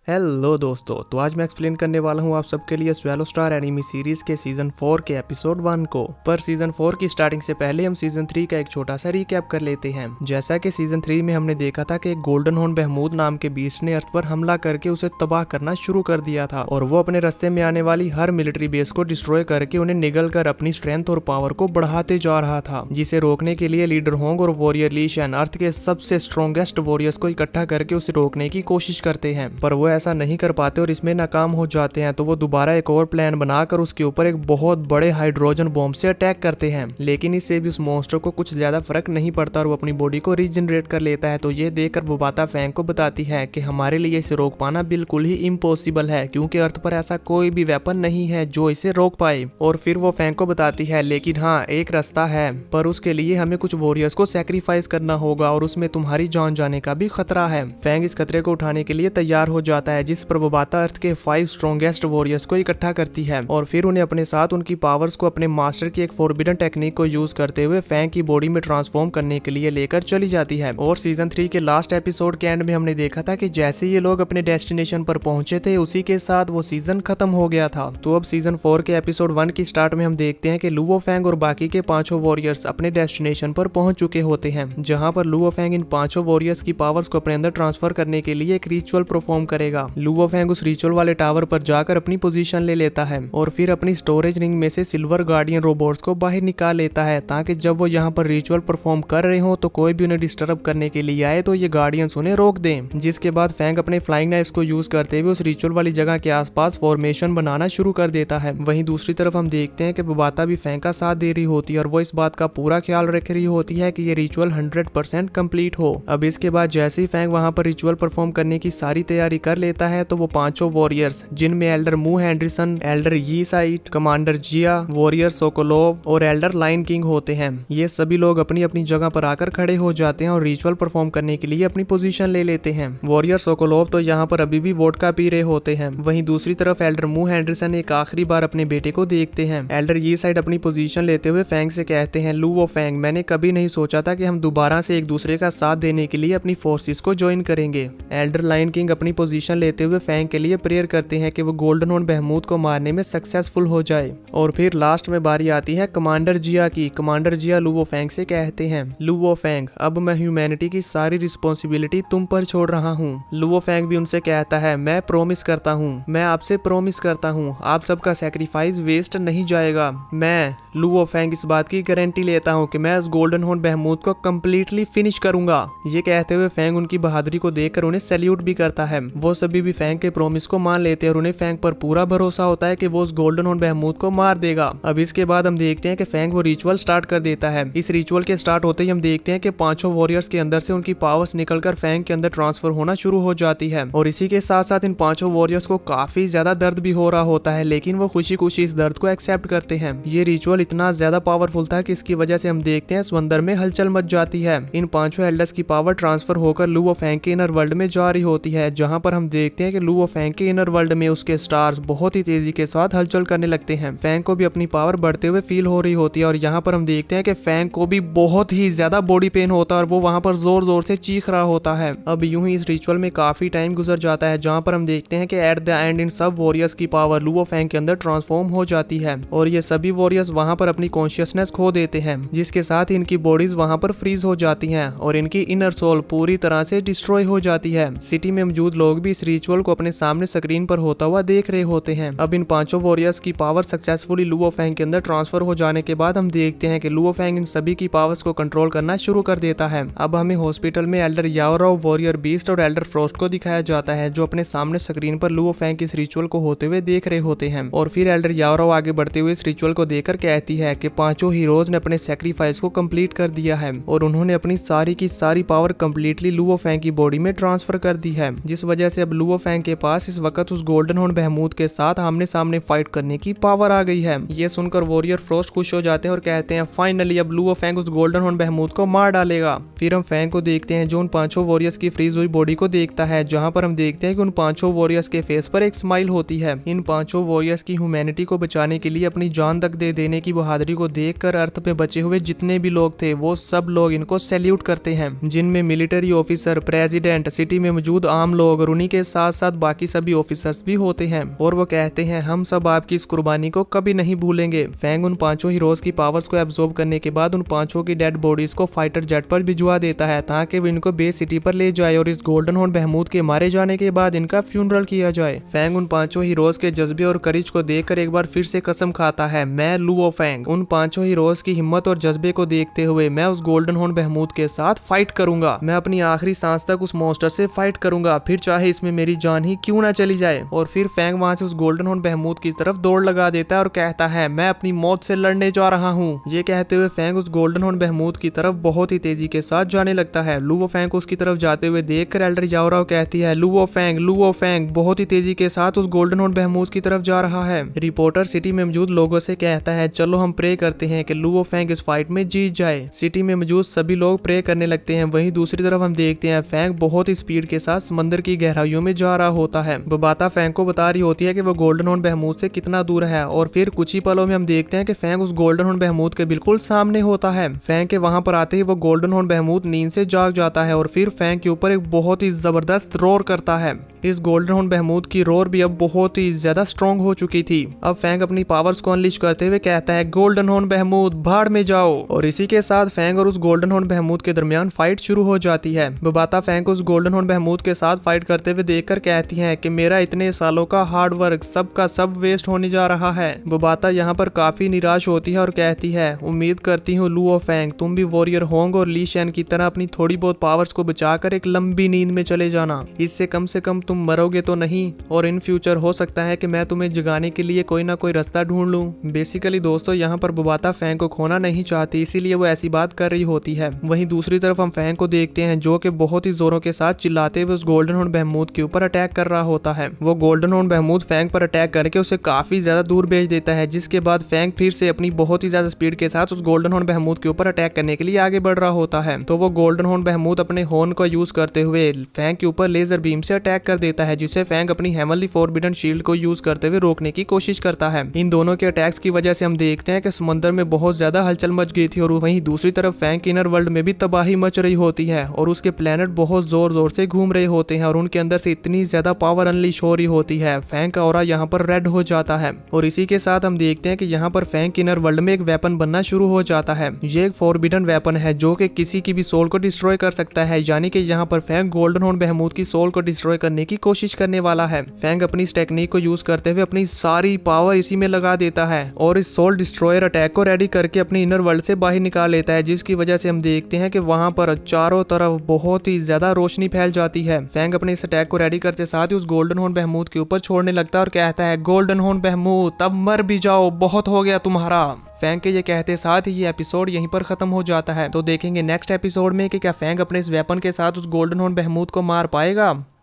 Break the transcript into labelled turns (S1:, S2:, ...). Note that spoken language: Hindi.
S1: हेलो दोस्तों, तो आज मैं एक्सप्लेन करने वाला हूँ आप सबके लिए स्वैलो स्टार एनिमी सीरीज के सीजन 4 के एपिसोड 1 को। पर सीजन 4 की स्टार्टिंग से पहले हम सीजन 3 का एक छोटा सा रिकैप कर लेते हैं। जैसा कि सीजन 3 में हमने देखा था कि एक गोल्डन हॉर्न बहमूद नाम के बीस्ट ने अर्थ पर हमला करके उसे तबाह करना शुरू कर दिया था और वो अपने रास्ते में आने वाली हर मिलिट्री बेस को डिस्ट्रॉय करके उन्हें निगल कर अपनी स्ट्रेंथ और पावर को बढ़ाते जा रहा था, जिसे रोकने के लिए लीडर होंग और वॉरियर ली शैन अर्थ के सबसे स्ट्रॉन्गेस्ट वॉरियर्स को इकट्ठा करके उसे रोकने की कोशिश करते हैं। पर वो ऐसा नहीं कर पाते और इसमें नाकाम हो जाते हैं। तो वो दोबारा एक और प्लान बनाकर उसके ऊपर एक बहुत बड़े हाइड्रोजन बॉम्ब से अटैक करते हैं, लेकिन इससे भी उस मॉन्स्टर को कुछ ज्यादा फर्क नहीं पड़ता और वो अपनी बॉडी को रीजनरेट कर लेता है। तो ये देखकर बुबाता फैंग को बताती है कि हमारे लिए इसे रोक पाना बिल्कुल ही इम्पॉसिबल है, क्योंकि अर्थ पर ऐसा कोई भी वेपन नहीं है जो इसे रोक पाए। और फिर वो फैंग को बताती है, लेकिन हाँ, एक रास्ता है, पर उसके लिए हमें कुछ वॉरियर्स को सैक्रिफाइस करना होगा और उसमें तुम्हारी जान जाने का भी खतरा है। फैंग इस खतरे को उठाने के लिए तैयार हो जाता है, जिस पर बुबाता अर्थ के 5 स्ट्रॉन्गेस्ट वॉरियर्स को इकट्ठा करती है और फिर उन्हें अपने साथ उनकी पावर्स को अपने मास्टर की एक फॉरबिडन टेक्निक को यूज करते हुए फैंग की बॉडी में ट्रांसफॉर्म करने के लिए लेकर चली जाती है। और सीजन 3 के लास्ट एपिसोड के एंड में हमने देखा था कि जैसे ये लोग अपने डेस्टिनेशन पर पहुंचे थे, उसी के साथ वो सीजन खत्म हो गया था। तो अब सीजन 4 के एपिसोड 1 की स्टार्ट में हम देखते हैं कि लुओ फैंग और बाकी के 5 वॉरियर्स अपने डेस्टिनेशन पर पहुंच चुके होते हैं, जहां पर लुओ फैंग इन 5 वॉरियर्स की पावर्स को अपने अंदर ट्रांसफर करने के लिए एक रिचुअल परफॉर्म करेगा। लुओ फैंग उस रिचुअल वाले टावर पर जाकर अपनी पोजीशन ले लेता है और फिर अपनी स्टोरेज रिंग में से सिल्वर गार्डियन रोबोट्स को बाहर निकाल लेता है, ताकि जब वो यहाँ पर रिचुअल परफॉर्म कर रहे हो तो कोई भी उन्हें डिस्टर्ब करने के लिए आए तो ये गार्डियंस उन्हें रोक दें। जिसके बाद फैंग अपने फ्लाइंग नाइफ्स को यूज करते हुए उस रिचुअल वाली जगह के आसपास फॉर्मेशन बनाना शुरू कर देता है। वहीं दूसरी तरफ हम देखते हैं कि बुबाता भी फैंग का साथ दे रही होती है और वो इस बात का पूरा ख्याल रख रही होती है कि ये रिचुअल 100% कंप्लीट हो। अब इसके बाद जैसे ही फैंग वहां पर रिचुअल परफॉर्म करने की सारी तैयारी कर लेता है, तो वो 5 वॉरियर्स, जिनमें एल्डर मू हैंडरिसन, एल्डर यी साइट, कमांडर जिया, वॉरियर सोकोलोव और एल्डर लाइन किंग होते हैं, ये सभी लोग अपनी अपनी जगह पर आकर खड़े हो जाते हैं और रिचुअल परफॉर्म करने के लिए अपनी पोजीशन ले लेते हैं। वॉरियर सोकोलोव तो यहाँ पर अभी भी वोडका पी रहे होते हैं। वहीं दूसरी तरफ एल्डर मू हैंडरिसन एक आखिरी बार अपने बेटे को देखते हैं। एल्डर यी साइड अपनी पोजीशन लेते हुए फैंग से कहते हैं, लुओ फैंग, मैंने कभी नहीं सोचा था कि हम दोबारा से एक दूसरे का साथ देने के लिए अपनी फोर्सेस को ज्वाइन करेंगे। एल्डर लाइन किंग अपनी पोजीशन लेते हुए फैंग के लिए प्रेयर करते हैं कि वो गोल्डन हॉर्न बहमूद को मारने में सक्सेसफुल हो जाए। और फिर लास्ट में बारी आती है कमांडर जिया की। कमांडर जिया लुओ फैंग से कहते हैं, लुओ फैंग, अब मैं ह्यूमैनिटी की सारी रिस्पॉन्सिबिलिटी तुम पर छोड़ रहा हूँ। लुओ फैंग भी उनसे कहता है, मैं प्रॉमिस करता हूँ, मैं आपसे प्रॉमिस करता हूँ, आप सबका सैक्रिफाइस वेस्ट नहीं जाएगा। मैं लुओ फैंग इस बात की गारंटी लेता हूँ कि मैं इस गोल्डन हॉर्न बहमूद को कम्प्लीटली फिनिश करूंगा। ये कहते हुए फैंग उनकी बहादुरी को देखकर उन्हें सैल्यूट भी करता है। वो सभी भी फैंग के प्रॉमिस को मान लेते हैं और उन्हें फैंग पर पूरा भरोसा होता है कि वो उस गोल्डन हॉर्न बहमूद को मार देगा। अब इसके बाद हम देखते हैं कि फैंग वो रिचुअल स्टार्ट कर देता है। इस रिचुअल के स्टार्ट होते ही हम देखते हैं कि 5 वॉरियर्स के अंदर से उनकी पावर्स निकलकर फैंग के अंदर ट्रांसफर होना शुरू हो जाती है और इसी के साथ साथ इन 5 वॉरियर्स को काफी ज्यादा दर्द भी हो रहा होता है, लेकिन वो खुशी खुशी इस दर्द को एक्सेप्ट करते हैं। ये रिचुअल इतना ज्यादा पावरफुल था कि इसकी वजह से हम देखते हैं समंदर में हलचल मच जाती है। इन 5 एल्डर्स की पावर ट्रांसफर होकर लुओ फैंग के इनर वर्ल्ड में जा रही होती है, जहां पर हम देखते हैं कि लुओ फैंग के इनर वर्ल्ड में उसके स्टार्स बहुत ही तेजी के साथ हलचल करने लगते हैं। फैंग को भी अपनी पावर बढ़ते हुए फील हो रही होती है और यहाँ पर हम देखते हैं कि फैंग को भी बहुत ही ज्यादा बॉडी पेन होता है और वो वहां पर जोर जोर से चीख रहा होता है। अब यूं ही इस रिचुअल में काफी टाइम गुजर जाता है, जहां पर हम देखते हैं कि एट द एंड इन सब वॉरियर्स की पावर लुओ फैंग के अंदर ट्रांसफॉर्म हो जाती है और ये सभी वॉरियर्स वहां पर अपनी कॉन्शियसनेस खो देते हैं, जिसके साथ इनकी बॉडीज वहां पर फ्रीज हो जाती हैं और इनकी इनर सोल पूरी तरह से डिस्ट्रॉय हो जाती है। सिटी में मौजूद लोग भी इस रिचुअल को अपने सामने स्क्रीन पर होता हुआ देख रहे होते हैं। अब इन 5 वॉरियर्स की पावर सक्सेसफुली लुओ फैंग के अंदर ट्रांसफर हो जाने के बाद हम देखते हैं कि लुओ फैंग इन सभी की पावर्स को कंट्रोल करना शुरू कर देता है। अब हमें हॉस्पिटल में एल्डर याओरो, वॉरियर बीस्ट और एल्डर फ्रोस्ट को दिखाया जाता है, जो अपने सामने स्क्रीन पर लुओ फैंग इस रिचुअल को होते हुए देख रहे होते हैं। और फिर एल्डर याओरो आगे बढ़ते हुए इस रिचुअल को देखकर कहती है कि 5 हीरोज ने अपने सैक्रिफाइस को कंप्लीट कर दिया है और उन्होंने अपनी सारी की सारी पावर कंप्लीटली लुओ फैंग की बॉडी में ट्रांसफर कर दी है, जिस वजह से अब लुओ फैंग के पास इस वक्त उस गोल्डन हॉर्न बहमूद के साथ आमने सामने फाइट करने की पावर आ गई है। ये सुनकर वॉरियर फ्रोस्ट खुश हो जाते हैं और कहते हैं, फाइनली अब लुओ फैंग उस गोल्डन हॉर्न बहमूद को मार डालेगा। फिर हम फैंग को देखते हैं जो उन 5 वॉरियर्स की फ्रीज हुई बॉडी को देखता है, जहां पर हम देखते हैं कि उन 5 वॉरियर्स के फेस पर एक स्माइल होती है। इन 5 वॉरियर्स की ह्यूमैनिटी को बचाने के लिए अपनी जान तक दे देने की बहादुरी को देखकर अर्थ पे बचे हुए जितने भी लोग थे वो सब लोग इनको सैल्यूट करते हैं, जिनमें मिलिट्री ऑफिसर, प्रेसिडेंट, सिटी में मौजूद आम लोग और उन्हीं के साथ साथ बाकी सभी ऑफिसर्स भी होते हैं और वो कहते हैं हम सब आपकी इस कुर्बानी को कभी नहीं भूलेंगे। फैंग उन पांचों हीरोज की पावर्स को एब्जॉर्ब करने के बाद उन पांचों की डेड बॉडीज को फाइटर जेट पर भिजवा देता है ताकि वो इनको बे सिटी पर ले जाए और इस गोल्डन हॉर्न बहमूद के मारे जाने के बाद इनका फ्यूनरल किया जाए। फैंग उन पांचों हीरोज के जज्बे और करेज को देखकर एक बार फिर से कसम खाता है, मैं लुओ फैंग उन पांचों हीरोज की हिम्मत और जज्बे को देखते हुए मैं उस गोल्डन हॉर्न बहमूद के साथ फाइट करूंगा। मैं अपनी आखिरी सांस तक उस मॉन्स्टर से फाइट करूंगा, फिर चाहे इसमें मेरी जान ही क्यों ना चली जाए। और फिर फैंग वहां से उस गोल्डन हॉर्न बहमूद की तरफ दौड़ लगा देता है और कहता है मैं अपनी मौत से लड़ने जा रहा हूँ। ये कहते हुए फैंग उस गोल्डन हॉर्न बहमूद की तरफ बहुत ही तेजी के साथ जाने लगता है। लुओ फैंग को उसकी तरफ जाते हुए देखकर एल्डर जाओराओ कहती है लुओ फैंग बहुत ही तेजी के साथ उस गोल्डन हॉर्न बहमूद की तरफ जा रहा है। रिपोर्टर सिटी में मौजूद लोगों से कहता है चलो हम प्रे करते हैं कि लुओ फैंग इस फाइट में जीत जाए। सिटी में मौजूद सभी लोग प्रे करने लगते हैं। वहीं दूसरी तरफ हम देखते हैं फैंग बहुत ही स्पीड के साथ समंदर की गहराइयों में जा रहा होता है। बबाता फैंग को बता रही होती है कि वो गोल्डन हॉर्न बहमूद से कितना दूर है और फिर कुछ ही पलों में हम देखते हैं कि फैंग उस गोल्डन हॉर्न बहमूद के बिल्कुल सामने होता है। फैंग के वहां पर आते ही वो गोल्डन हॉर्न बहमूद नींद से जाग जाता है और फिर फैंग के ऊपर एक बहुत ही जबरदस्त रोर करता है। इस गोल्डन हॉर्न बहमूद की रोर भी अब बहुत ही ज्यादा स्ट्रॉन्ग हो चुकी थी। अब फैंग अपनी पावर्स को अनलिश करते हुए कहता है गोल्डन हॉर्न बहमूद भाड़ में जाओ। और इसी के साथ फैंग और उस गोल्डन हॉर्न बहमूद के दरमियान फाइट शुरू हो जाती है। बबाता फैंग को उस गोल्डन हॉर्न बहमूद के साथ फाइट करते हुए देखकर कहती है कि मेरा इतने सालों का हार्ड वर्क सब का सब वेस्ट होने जा रहा है। बबाता यहाँ पर काफी निराश होती है और कहती है उम्मीद करती हूँ लुओ फैंग तुम भी वॉरियर होंग और ली शैन की तरह अपनी थोड़ी बहुत पावर्स को बचाकर एक लंबी नींद में चले जाना। इससे कम से कम तुम मरोगे तो नहीं और इन फ्यूचर हो सकता है कि मैं तुम्हें जगाने के लिए कोई ना कोई रास्ता ढूंढ लूं। बेसिकली दोस्तों यहाँ पर बबाता फैंग को खोना नहीं चाहती, इसीलिए वो ऐसी बात कर रही होती है। वहीं दूसरी तरफ हम फैंग को देखते हैं जो कि बहुत ही जोरों के साथ चिल्लाते हुए उस गोल्डन हॉर्न बहमूद के ऊपर अटैक कर रहा होता है। वो गोल्डन हॉर्न बहमूद फैंग पर अटैक करके उसे काफी ज्यादा दूर भेज देता है, जिसके बाद फैंग फिर से अपनी बहुत ही ज्यादा स्पीड के साथ उस गोल्डन हॉर्न बहमूद के ऊपर अटैक करने के लिए आगे बढ़ रहा होता है। तो वो गोल्डन हॉर्न बहमूद अपने हॉर्न को यूज करते हुए फैंग के ऊपर लेजर बीम से अटैक कर देता है, जिसे फैंग अपनी हेवनली फॉरबिडन शील्ड को यूज करते हुए रोकने की कोशिश करता है। इन दोनों के अटैक्स की वजह से हम देखते हैं कि समंदर में बहुत ज्यादा हलचल मच गई थी और वहीं दूसरी तरफ फैंग के इनर वर्ल्ड में भी तबाही मच रही होती है और उसके प्लेनेट बहुत जोर जोर से घूम रहे होते हैं और उनके अंदर से इतनी ज्यादा पावर अनलीश हो रही होती है। फैंग का ऑरा यहाँ पर रेड हो जाता है और इसी के साथ हम देखते हैं कि यहाँ पर फैंग के इनर वर्ल्ड में एक वेपन बनना शुरू हो जाता है। ये एक फॉरबिडन वेपन है जो कि किसी की भी सोल को डिस्ट्रॉय कर सकता है, यानी कि यहाँ पर फैंग गोल्डन हॉर्न बहमूद की सोल को डिस्ट्रॉय करने की कोशिश करने वाला है। फैंग अपनी इस टेक्निक को यूज करते हुए अपनी सारी पावर इसी में लगा देता है और इस सोल डिस्ट्रॉयर अटैक को रेडी करके अपनी इनर वर्ल्ड से बाहर निकाल लेता है, जिसकी वजह से हम देखते हैं कि वहां पर चारों तरफ बहुत ही ज्यादा रोशनी फैल जाती है। फैंग अपने इस अटैक को रेडी करते साथ ही उस गोल्डन हॉर्न बहमूद के ऊपर छोड़ने लगता है और कहता है गोल्डन हॉर्न बहमूद अब मर भी जाओ, बहुत हो गया तुम्हारा। फैंग के ये कहते साथ ही ये एपिसोड यहीं पर खत्म हो जाता है। तो देखेंगे नेक्स्ट एपिसोड में कि क्या फैंग अपने इस वेपन के साथ उस गोल्डन हॉर्न बहमूद को मार पाएगा।